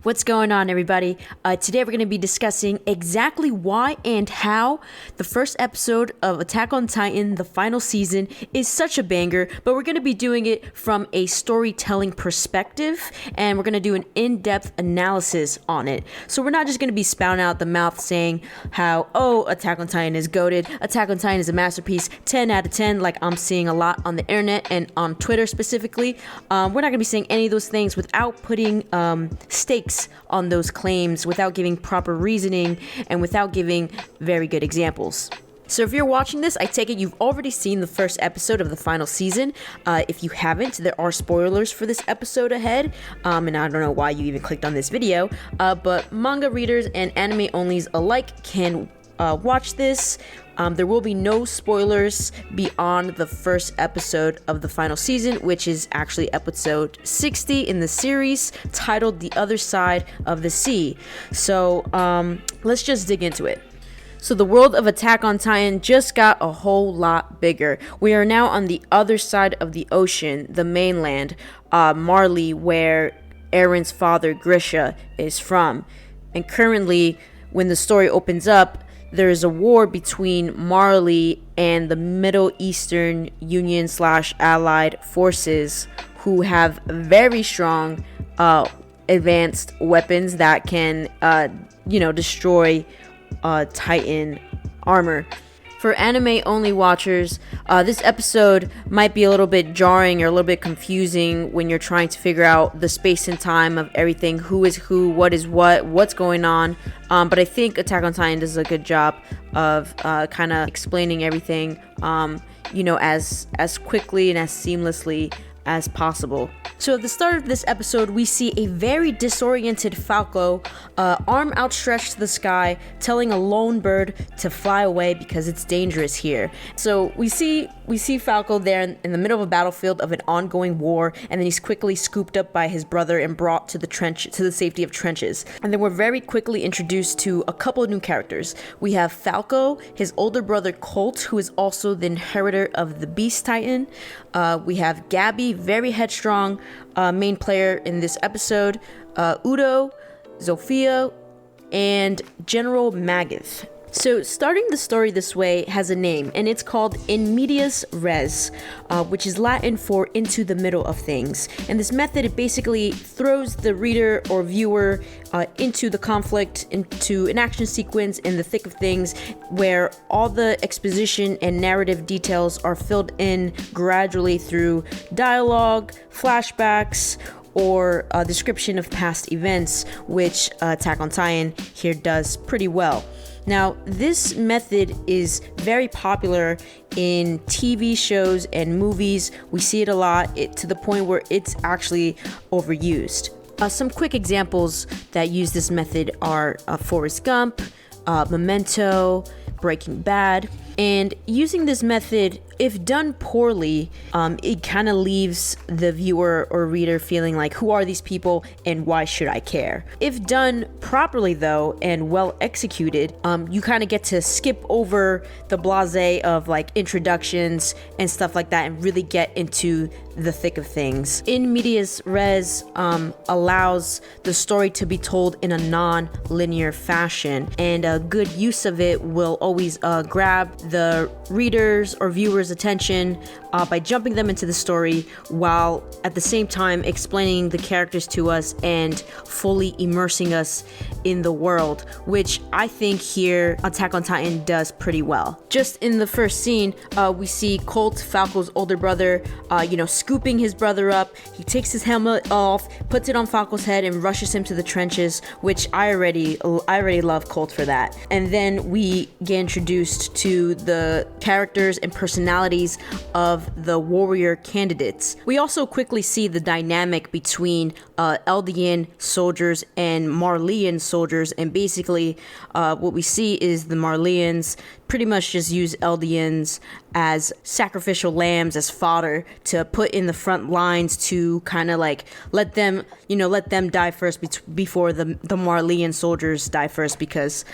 What's going on, everybody? Today we're going to be discussing exactly why and how the first episode of Attack on Titan, the final season, is such a banger, but we're going to be doing it from a storytelling perspective, and we're going to do an in-depth analysis on it. So we're not just going to be spouting out the mouth saying how, Attack on Titan is goated, Attack on Titan is a masterpiece, 10 out of 10, like I'm seeing a lot on the internet and on Twitter specifically. We're not going to be saying any of those things without putting stakes on those claims, without giving proper reasoning, and without giving very good examples. So if you're watching this, I take it you've already seen the first episode of the final season. If you haven't, there are spoilers for this episode ahead, and I don't know why you even clicked on this video, but manga readers and anime onlys alike can watch this. There will be no spoilers beyond the first episode of the final season, which is actually episode 60 in the series, titled The Other Side of the Sea. So let's just dig into it. So the world of Attack on Titan just got a whole lot bigger. We are now on the other side of the ocean, the mainland, Marley, where Aaron's father, Grisha, is from. And currently, when the story opens up, there is a war between Marley and the Middle Eastern Union / Allied forces, who have very strong advanced weapons that can, destroy Titan armor. For anime-only watchers, this episode might be a little bit jarring or a little bit confusing when you're trying to figure out the space and time of everything, who is who, what is what's going on. But I think Attack on Titan does a good job of kind of explaining everything, as quickly and as seamlessly as possible. So at the start of this episode, we see a very disoriented Falco, arm outstretched to the sky, telling a lone bird to fly away because it's dangerous here. So we see Falco there in the middle of a battlefield of an ongoing war, and then he's quickly scooped up by his brother and brought to the safety of trenches. And then we're very quickly introduced to a couple of new characters. We have Falco, his older brother Colt, who is also the inheritor of the Beast Titan. We have Gabby, very headstrong, main player in this episode, Udo, Zofia, and General Magath. So starting the story this way has a name, and it's called In Medias Res, which is Latin for into the middle of things. And this method, it basically throws the reader or viewer into the conflict, into an action sequence in the thick of things, where all the exposition and narrative details are filled in gradually through dialogue, flashbacks, or a description of past events, which Attack on Titan here does pretty well. Now, this method is very popular in TV shows and movies. We see it a lot, to the point where it's actually overused. Some quick examples that use this method are Forrest Gump, Memento, Breaking Bad. And using this method, if done poorly, it kind of leaves the viewer or reader feeling like, who are these people and why should I care? If done properly, though, and well executed, you kind of get to skip over the blasé of like introductions and stuff like that and really get into the thick of things. In Medias Res allows the story to be told in a non-linear fashion, and a good use of it will always grab the readers or viewers' attention by jumping them into the story while at the same time explaining the characters to us and fully immersing us in the world, which I think here Attack on Titan does pretty well. Just in the first scene, we see Colt, Falco's older brother, scooping his brother up. He takes his helmet off, puts it on Falco's head, and rushes him to the trenches, which I already love Colt for that. And then we get introduced to the characters and personalities of the warrior candidates. We also quickly see the dynamic between Eldian soldiers and Marleyan soldiers, and basically what we see is the Marleyans pretty much just use Eldians as sacrificial lambs, as fodder to put in the front lines to kind of like let them die first before the Marleyan soldiers die first, because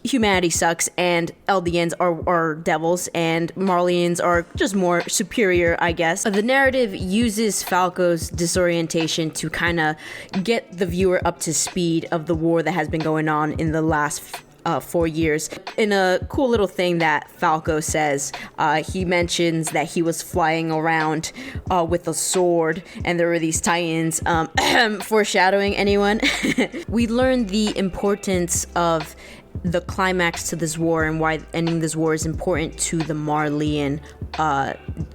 humanity sucks and Eldians are devils and Marleyans are just more superior, I guess. The narrative uses Falco's disorientation to kind of get the viewer up to speed of the war that has been going on in the last 4 years. In a cool little thing that Falco says, he mentions that he was flying around with a sword and there were these Titans. Foreshadowing, anyone? We learn the importance of the climax to this war and why ending this war is important to the Marleyan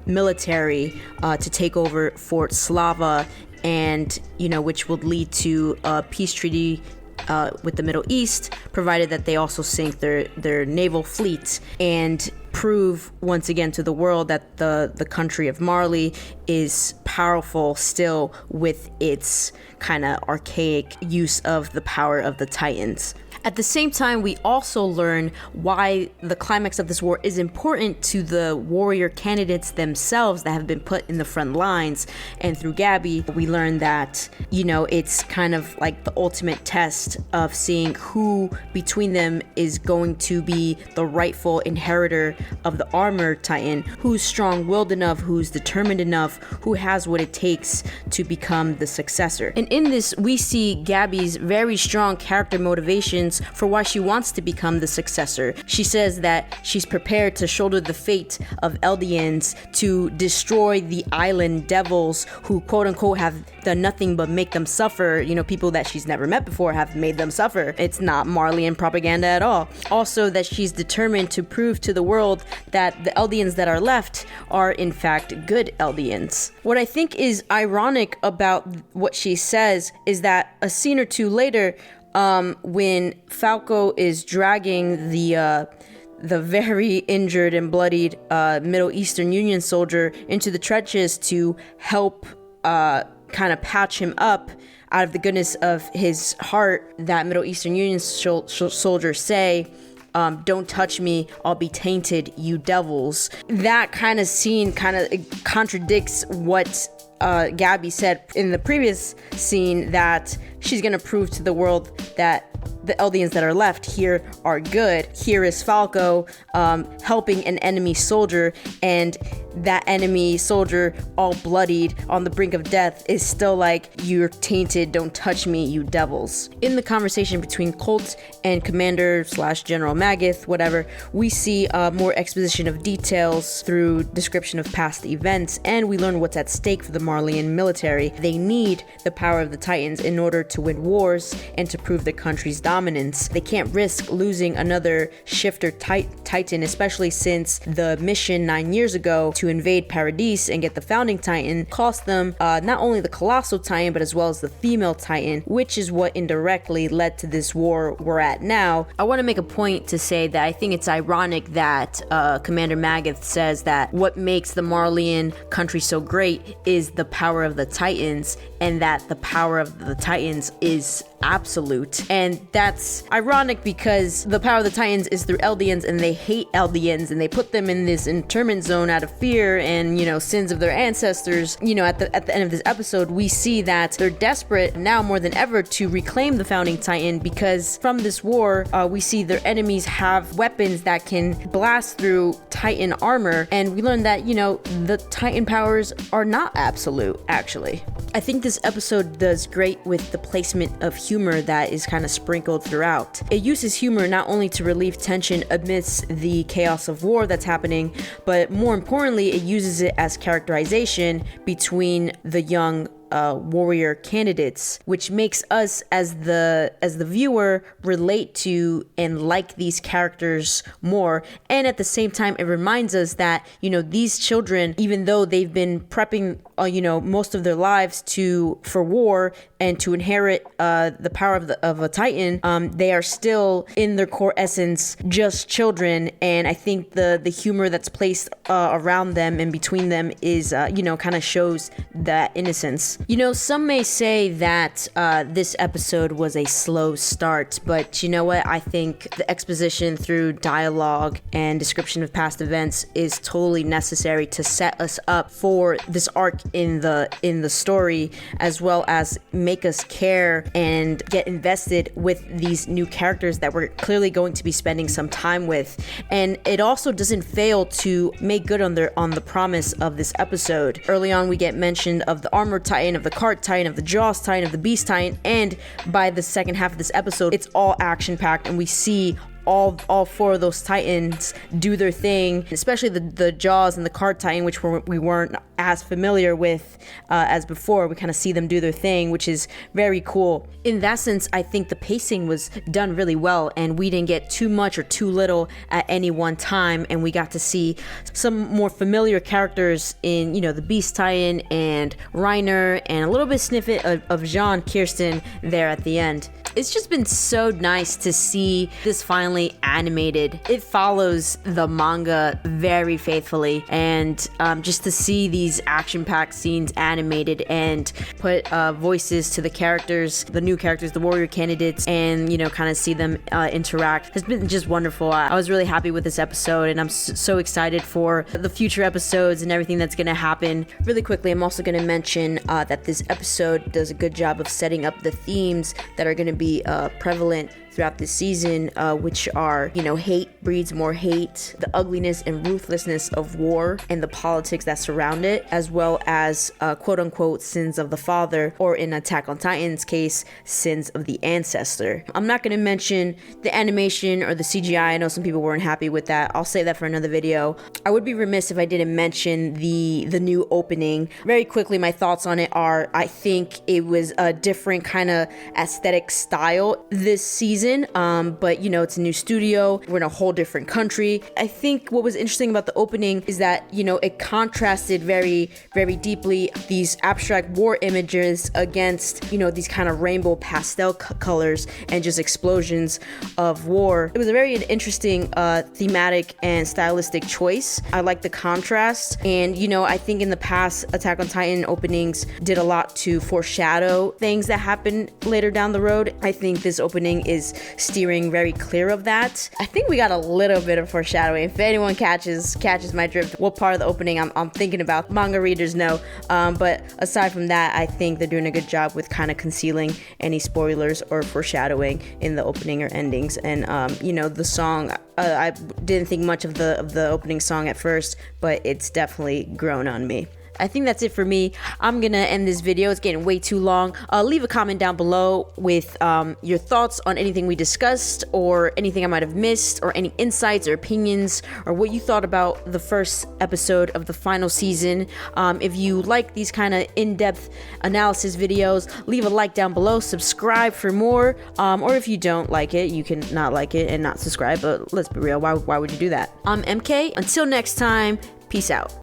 military to take over Fort Slava, and which would lead to a peace treaty with the Middle East, provided that they also sink their naval fleet and prove once again to the world that the country of Marley is powerful still with its kind of archaic use of the power of the Titans. At the same time, we also learn why the climax of this war is important to the warrior candidates themselves that have been put in the front lines. And through Gabby, we learn that, it's kind of like the ultimate test of seeing who between them is going to be the rightful inheritor of the armored Titan, who's strong-willed enough, who's determined enough, who has what it takes to become the successor. And in this, we see Gabby's very strong character motivations for why she wants to become the successor. She says that she's prepared to shoulder the fate of Eldians, to destroy the island devils who quote unquote have done nothing but make them suffer. People that she's never met before have made them suffer. It's not Marleyan propaganda at all. Also, that she's determined to prove to the world that the Eldians that are left are in fact good Eldians. What I think is ironic about what she says is that a scene or two later, when Falco is dragging the very injured and bloodied Middle Eastern Union soldier into the trenches to help kind of patch him up out of the goodness of his heart, that Middle Eastern Union soldiers say, "Don't touch me, I'll be tainted, you devils." That kind of scene kind of contradicts what Gabby said in the previous scene, that she's going to prove to the world that the Eldians that are left here are good. Here is Falco helping an enemy soldier, and that enemy soldier, all bloodied on the brink of death, is still like, "You're tainted, don't touch me, you devils." In the conversation between Colt and Commander/General Magath, whatever, we see more exposition of details through description of past events, and we learn what's at stake for the Marleyan military. They need the power of the Titans in order to win wars and to prove their country's dominance. They can't risk losing another shifter Titan, especially since the mission 9 years ago to invade Paradise and get the founding Titan cost them not only the colossal Titan, but as well as the female Titan, which is what indirectly led to this war we're at now. I want to make a point to say that I think it's ironic that Commander Magath says that what makes the Marleyan country so great is the power of the Titans, and that the power of the Titans is absolute. And that's ironic because the power of the Titans is through Eldians, and they hate Eldians, and they put them in this internment zone out of fear and sins of their ancestors. At the end of this episode, we see that they're desperate now more than ever to reclaim the founding Titan, because from this war we see their enemies have weapons that can blast through Titan armor, and we learn that the Titan powers are not absolute. Actually, I think this episode does great with the placement of humor that is kind of sprinkled throughout. It uses humor not only to relieve tension amidst the chaos of war that's happening, but more importantly, it uses it as characterization between the young warrior candidates, which makes us as the viewer relate to and like these characters more. And at the same time, it reminds us that these children, even though they've been prepping most of their lives for war and to inherit the power of a Titan, they are still in their core essence just children. And I think the humor that's placed around them and between them is kind of shows that innocence. events. You know, some may say that this episode was a slow start, but you know what? I think the exposition through dialogue and description of past events is totally necessary to set us up for this arc in the story, as well as make us care and get invested with these new characters that we're clearly going to be spending some time with. And it also doesn't fail to make good on the promise of this episode. Early on, we get mentioned of the Armor Titan, of the Cart Titan, of the Jaws Titan, of the Beast Titan, and by the second half of this episode, it's all action-packed, and we see all four of those titans do their thing, especially the Jaws and the Cart Titan, which we weren't as familiar with as before. We kind of see them do their thing, which is very cool. In that sense, I think the pacing was done really well, and we didn't get too much or too little at any one time, and we got to see some more familiar characters in, you know, the Beast Titan and Reiner, and a little bit snippet of Jean Kirsten there at the end. It's just been so nice to see this finally animated. It follows the manga very faithfully, and just to see these action-packed scenes animated and put voices to the characters, the new characters, the warrior candidates, and, you know, kind of see them interact has been just wonderful. I was really happy with this episode, and I'm so excited for the future episodes and everything that's going to happen. Really quickly, I'm also going to mention that this episode does a good job of setting up the themes that are going to be prevalent throughout this season, which are, you know, hate breeds more hate, the ugliness and ruthlessness of war, and the politics that surround it, as well as quote-unquote sins of the father, or in Attack on Titan's case, sins of the ancestor. I'm not going to mention the animation or the CGI. I know some people weren't happy with that. I'll save that for another video. I would be remiss if I didn't mention the new opening. Very quickly, my thoughts on it are, I think it was a different kind of aesthetic style this season. But you know, it's a new studio, we're in a whole different country. I think what was interesting about the opening is that, you know, it contrasted very, very deeply these abstract war images against, you know, these kind of rainbow pastel colors and just explosions of war. It was a very interesting thematic and stylistic choice. I like the contrast, and you know, I think in the past Attack on Titan openings did a lot to foreshadow things that happen later down the road. I think this opening is steering very clear of that. I think we got a little bit of foreshadowing. If anyone catches my drift, what part of the opening I'm thinking about, manga readers know. But aside from that, I think they're doing a good job with kind of concealing any spoilers or foreshadowing in the opening or endings. And you know, the song, I didn't think much of the opening song at first, but it's definitely grown on me. I think that's it for me. I'm gonna end this video. It's getting way too long. Leave a comment down below with your thoughts on anything we discussed, or anything I might have missed, or any insights or opinions, or what you thought about the first episode of the final season. If you like these kind of in-depth analysis videos, leave a like down below, subscribe for more, or if you don't like it, you can not like it and not subscribe, but let's be real, why would you do that? I'm MK. Until next time, peace out.